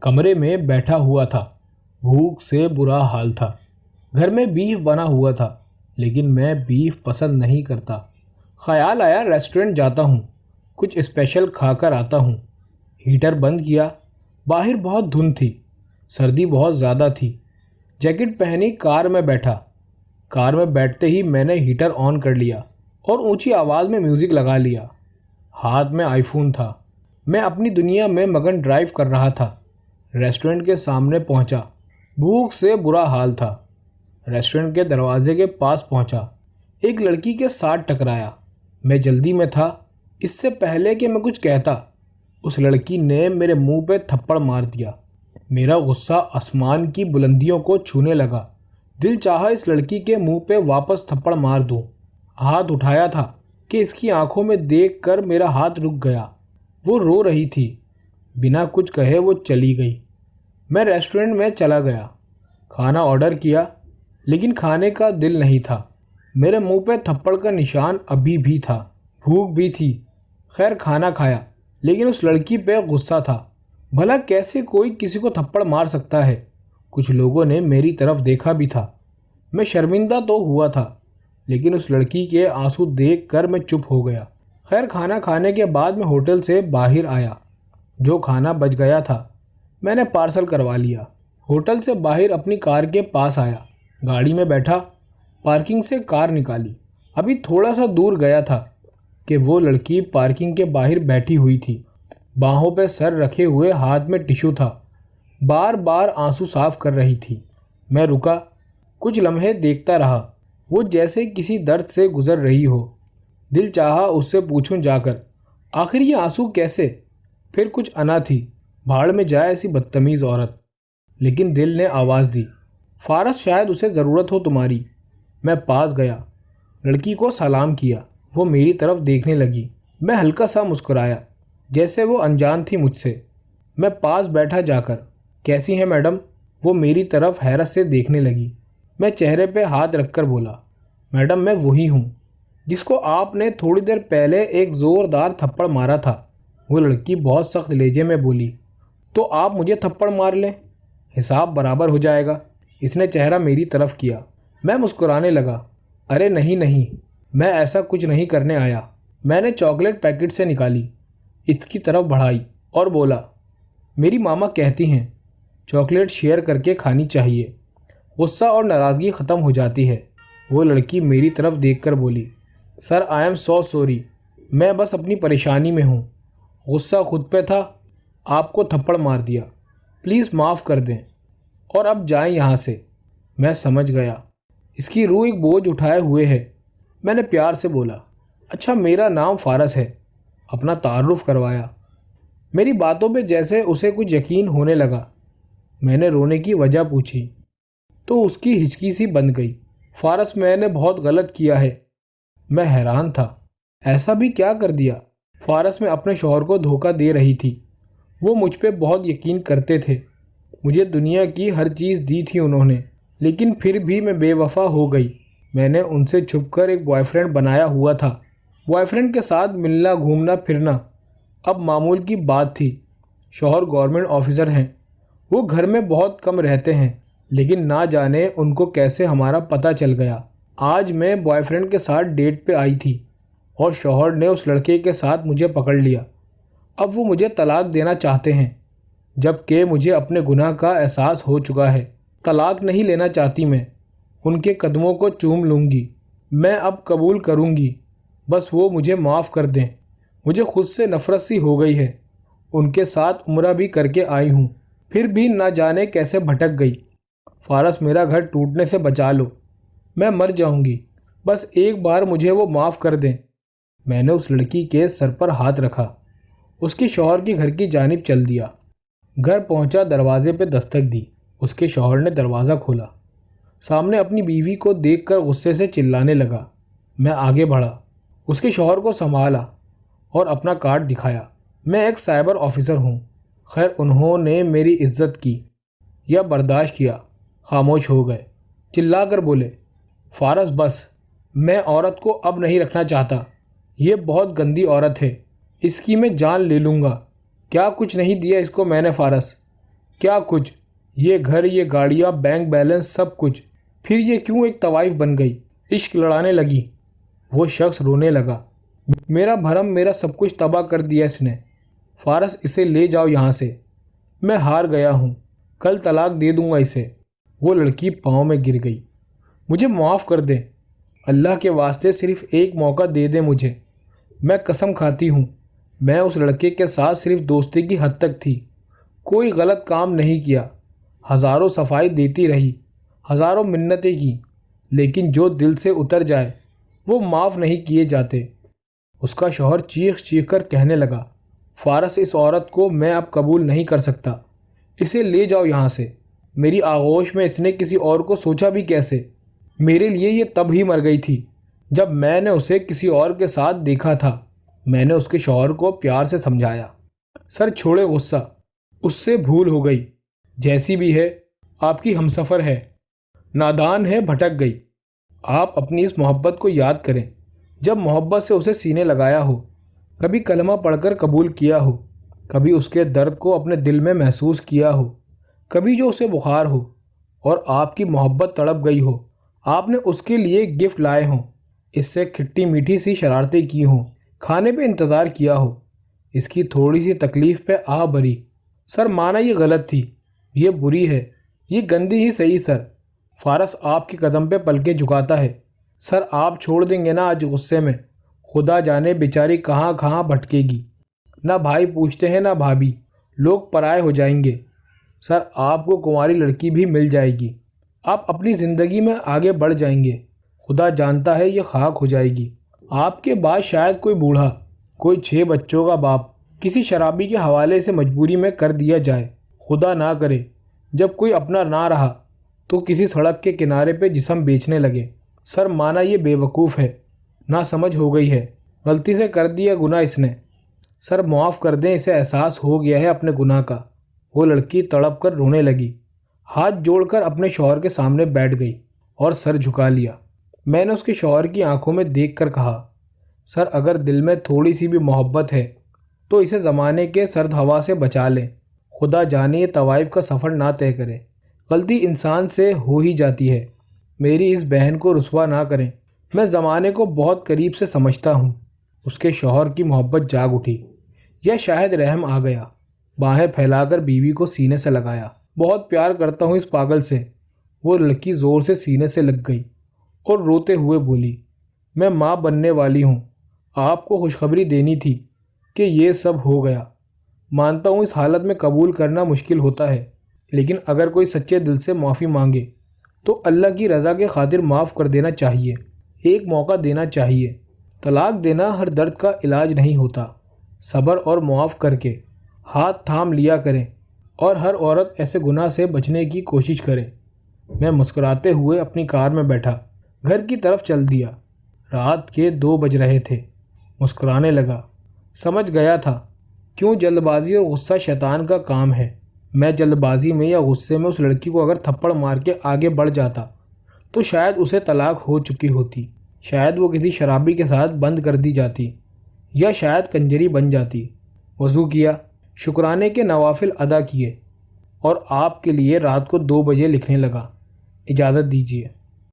کمرے میں بیٹھا ہوا تھا، بھوک سے برا حال تھا۔ گھر میں بیف بنا ہوا تھا لیکن میں بیف پسند نہیں کرتا۔ خیال آیا ریسٹورنٹ جاتا ہوں، کچھ اسپیشل کھا کر آتا ہوں۔ ہیٹر بند کیا، باہر بہت دھند تھی، سردی بہت زیادہ تھی۔ جیکٹ پہنی کار میں بیٹھا۔ کار میں بیٹھتے ہی میں نے ہیٹر آن کر لیا اور اونچی آواز میں میوزک لگا لیا۔ ہاتھ میں آئی فون تھا، میں اپنی دنیا میں مگن ڈرائیو کر رہا تھا۔ ریسٹورنٹ کے سامنے پہنچا، بھوک سے برا حال تھا۔ ریسٹورنٹ کے دروازے کے پاس پہنچا، ایک لڑکی کے ساتھ ٹکرایا۔ میں جلدی میں تھا، اس سے پہلے کہ میں کچھ کہتا اس لڑکی نے میرے منہ پہ تھپڑ مار دیا۔ میرا غصہ آسمان کی بلندیوں کو چھونے لگا۔ دل چاہا اس لڑکی کے منہ پہ واپس تھپڑ مار دوں۔ ہاتھ اٹھایا تھا کہ اس کی آنکھوں میں دیکھ کر میرا ہاتھ رک گیا۔ وہ رو رہی تھی، بنا کچھ کہے وہ چلی گئی۔ میں ریسٹورنٹ میں چلا گیا، کھانا آرڈر کیا لیکن کھانے کا دل نہیں تھا۔ میرے منہ پہ تھپڑ کا نشان ابھی بھی تھا، بھوک بھی تھی۔ خیر کھانا کھایا لیکن اس لڑکی پہ غصہ تھا۔ بھلا کیسے کوئی کسی کو تھپڑ مار سکتا ہے؟ کچھ لوگوں نے میری طرف دیکھا بھی تھا۔ میں شرمندہ تو ہوا تھا لیکن اس لڑکی کے آنسو دیکھ کر میں چپ ہو گیا۔ خیر کھانا کھانے کے بعد میں ہوٹل سے باہر آیا۔ جو کھانا بچ گیا تھا میں نے پارسل کروا لیا۔ ہوٹل سے باہر اپنی کار کے پاس آیا، گاڑی میں بیٹھا، پارکنگ سے کار نکالی۔ ابھی تھوڑا سا دور گیا تھا کہ وہ لڑکی پارکنگ کے باہر بیٹھی ہوئی تھی، باہوں پہ سر رکھے ہوئے، ہاتھ میں ٹیشو تھا، بار بار آنسو صاف کر رہی تھی۔ میں رکا، کچھ لمحے دیکھتا رہا، وہ جیسے کسی درد سے گزر رہی ہو۔ دل چاہا اس سے پوچھوں جا کر، آخر یہ آنسو کیسے؟ پھر کچھ انا تھی، بھاڑ میں جائے ایسی بدتمیز عورت۔ لیکن دل نے آواز دی، فارس شاید اسے ضرورت ہو تمہاری۔ میں پاس گیا، لڑکی کو سلام کیا، وہ میری طرف دیکھنے لگی۔ میں ہلکا سا مسکرایا جیسے وہ انجان تھی مجھ سے۔ میں پاس بیٹھا جا کر، کیسی ہیں میڈم؟ وہ میری طرف حیرت سے دیکھنے لگی۔ میں چہرے پہ ہاتھ رکھ کر بولا، میڈم میں وہی ہوں جس کو آپ نے تھوڑی دیر پہلے ایک زوردار تھپڑ مارا تھا۔ وہ لڑکی بہت سخت لہجے میں بولی، تو آپ مجھے تھپڑ مار لیں، حساب برابر ہو جائے گا۔ اس نے چہرہ میری طرف کیا۔ میں مسکرانے لگا، ارے نہیں، میں ایسا کچھ نہیں کرنے آیا۔ میں نے چاکلیٹ پیکٹ سے نکالی، اس کی طرف بڑھائی اور بولا، میری ماما کہتی ہیں چاکلیٹ شیئر کر کے کھانی چاہیے، غصہ اور ناراضگی ختم ہو جاتی ہے۔ وہ لڑکی میری طرف دیکھ کر بولی، سر آئی ایم سو سوری، میں بس اپنی پریشانی میں ہوں، غصہ خود پہ تھا، آپ کو تھپڑ مار دیا، پلیز معاف کر دیں اور اب جائیں یہاں سے۔ میں سمجھ گیا اس کی روح ایک بوجھ اٹھائے ہوئے ہے۔ میں نے پیار سے بولا، اچھا میرا نام فارس ہے، اپنا تعارف کروایا۔ میری باتوں پہ جیسے اسے کچھ یقین ہونے لگا۔ میں نے رونے کی وجہ پوچھی تو اس کی ہچکی سی بند گئی۔ فارس میں نے بہت غلط کیا ہے۔ میں حیران تھا، ایسا بھی کیا کر دیا؟ فارس میں اپنے شوہر کو دھوکہ دے رہی تھی، وہ مجھ پہ بہت یقین کرتے تھے، مجھے دنیا کی ہر چیز دی تھی انہوں نے، لیکن پھر بھی میں بے وفا ہو گئی۔ میں نے ان سے چھپ کر ایک بوائے فرینڈ بنایا ہوا تھا، بوائے فرینڈ کے ساتھ ملنا گھومنا پھرنا اب معمول کی بات تھی۔ شوہر گورنمنٹ آفیسر ہیں، وہ گھر میں بہت کم رہتے ہیں، لیکن نہ جانے ان کو کیسے ہمارا پتہ چل گیا۔ آج میں بوائے فرینڈ کے ساتھ ڈیٹ پہ آئی تھی اور شوہر نے اس لڑکے کے ساتھ مجھے پکڑ لیا۔ اب وہ مجھے طلاق دینا چاہتے ہیں، جب کہ مجھے اپنے گناہ کا احساس ہو چکا ہے۔ طلاق نہیں لینا چاہتی میں، ان کے قدموں کو چوم لوں گی، میں اب قبول کروں گی، بس وہ مجھے معاف کر دیں۔ مجھے خود سے نفرت سی ہو گئی ہے۔ ان کے ساتھ عمرہ بھی کر کے آئی ہوں، پھر بھی نہ جانے کیسے بھٹک گئی۔ فارس میرا گھر ٹوٹنے سے بچا لو، میں مر جاؤں گی، بس ایک بار مجھے وہ معاف کر دیں۔ میں نے اس لڑکی کے سر پر ہاتھ رکھا، اس کے شوہر کی گھر کی جانب چل دیا۔ گھر پہنچا، دروازے پہ دستک دی، اس کے شوہر نے دروازہ کھولا، سامنے اپنی بیوی کو دیکھ کر غصے سے چلانے لگا۔ میں آگے بڑھا، اس کے شوہر کو سنبھالا اور اپنا کارڈ دکھایا، میں ایک سائبر آفیسر ہوں۔ خیر انہوں نے میری عزت کی یا برداشت کیا، خاموش ہو گئے، چلا کر بولے، فارس بس، میں عورت کو اب نہیں رکھنا چاہتا، یہ بہت گندی عورت ہے، اس کی میں جان لے لوں گا۔ کیا کچھ نہیں دیا اس کو میں نے فارس، کیا کچھ، یہ گھر، یہ گاڑیاں، بینک بیلنس، سب کچھ، پھر یہ کیوں ایک طوائف بن گئی؟ عشق لڑانے لگی۔ وہ شخص رونے لگا۔ میرا بھرم، میرا سب کچھ تباہ کر دیا اس نے۔ فارس، اسے لے جاؤ یہاں سے، میں ہار گیا ہوں، کل طلاق دے دوں گا اسے۔ وہ لڑکی پاؤں میں گر گئی۔ مجھے معاف کر دیں، اللہ کے واسطے صرف ایک موقع دے دیں مجھے۔ میں قسم کھاتی ہوں، میں اس لڑکے کے ساتھ صرف دوستی کی حد تک تھی، کوئی غلط کام نہیں کیا۔ ہزاروں صفائی دیتی رہی، ہزاروں منتیں کی، لیکن جو دل سے اتر جائے وہ معاف نہیں کیے جاتے۔ اس کا شوہر چیخ چیخ کر کہنے لگا، فارس، اس عورت کو میں اب قبول نہیں کر سکتا، اسے لے جاؤ یہاں سے۔ میری آغوش میں اس نے کسی اور کو سوچا بھی کیسے؟ میرے لیے یہ تب ہی مر گئی تھی جب میں نے اسے کسی اور کے ساتھ دیکھا تھا۔ میں نے اس کے شوہر کو پیار سے سمجھایا، سر چھوڑے غصہ، اس سے بھول ہو گئی، جیسی بھی ہے آپ کی ہمسفر ہے، نادان ہے، بھٹک گئی۔ آپ اپنی اس محبت کو یاد کریں جب محبت سے اسے سینے لگایا ہو، کبھی کلمہ پڑھ کر قبول کیا ہو، کبھی اس کے درد کو اپنے دل میں محسوس کیا ہو، کبھی جو اسے بخار ہو اور آپ کی محبت تڑپ گئی ہو، آپ نے اس کے لیے گفٹ لائے ہوں، اس سے کھٹی میٹھی سی شرارتیں کی ہوں، کھانے پہ انتظار کیا ہو، اس کی تھوڑی سی تکلیف پہ آہ بھری۔ سر، مانا یہ غلط تھی، یہ بری ہے، یہ گندی ہی صحیح سر۔ فارس آپ کے قدم پہ پلکیں جھکاتا ہے۔ سر، آپ چھوڑ دیں گے نا آج غصے میں؟ خدا جانے بیچاری کہاں کہاں بھٹکے گی، نہ بھائی پوچھتے ہیں نہ بھابھی، لوگ پرائے ہو جائیں گے۔ سر، آپ کو کنواری لڑکی بھی مل جائے گی، آپ اپنی زندگی میں آگے بڑھ جائیں گے، خدا جانتا ہے یہ خاک ہو جائے گی۔ آپ کے بعد شاید کوئی بوڑھا، کوئی 6 بچوں کا باپ کسی شرابی کے حوالے سے مجبوری میں کر دیا جائے۔ خدا نہ کرے جب کوئی اپنا نہ رہا تو کسی سڑک کے کنارے پہ جسم بیچنے لگے۔ سر، مانا یہ بے وقوف ہے، نہ سمجھ ہو گئی ہے، غلطی سے کر دیا گناہ اس نے۔ سر، معاف کر دیں، اسے احساس ہو گیا ہے اپنے گناہ کا۔ وہ لڑکی تڑپ کر رونے لگی، ہاتھ جوڑ کر اپنے شوہر کے سامنے بیٹھ گئی اور سر جھکا لیا۔ میں نے اس کے شوہر کی آنکھوں میں دیکھ کر کہا، سر، اگر دل میں تھوڑی سی بھی محبت ہے تو اسے زمانے کے سرد ہوا سے بچا لیں، خدا جانے یہ طوائف کا سفر نہ طے کرے۔ غلطی انسان سے ہو ہی جاتی ہے، میری اس بہن کو رسوا نہ کریں، میں زمانے کو بہت قریب سے سمجھتا ہوں۔ اس کے شوہر کی محبت جاگ اٹھی، یا شاید رحم آ گیا، باہیں پھیلا کر بیوی کو سینے سے لگایا۔ بہت پیار کرتا ہوں اس پاگل سے۔ وہ لڑکی زور سے سینے سے لگ گئی اور روتے ہوئے بولی، میں ماں بننے والی ہوں، آپ کو خوشخبری دینی تھی کہ یہ سب ہو گیا۔ مانتا ہوں اس حالت میں قبول کرنا مشکل ہوتا ہے، لیکن اگر کوئی سچے دل سے معافی مانگے تو اللہ کی رضا کے خاطر معاف کر دینا چاہیے، ایک موقع دینا چاہیے۔ طلاق دینا ہر درد کا علاج نہیں ہوتا، صبر اور معاف کر کے ہاتھ تھام لیا کریں، اور ہر عورت ایسے گناہ سے بچنے کی کوشش کرے۔ میں مسکراتے ہوئے اپنی کار میں بیٹھا، گھر کی طرف چل دیا۔ رات کے 2 بج رہے تھے۔ مسکرانے لگا، سمجھ گیا تھا کیوں جلد بازی اور غصہ شیطان کا کام ہے۔ میں جلد بازی میں یا غصے میں اس لڑکی کو اگر تھپڑ مار کے آگے بڑھ جاتا تو شاید اسے طلاق ہو چکی ہوتی، شاید وہ کسی شرابی کے ساتھ بند کر دی جاتی، یا شاید کنجری بن جاتی۔ وضو کیا، شکرانے کے نوافل ادا کیے، اور آپ کے لیے رات کو 2 بجے لکھنے لگا۔ اجازت دیجیے۔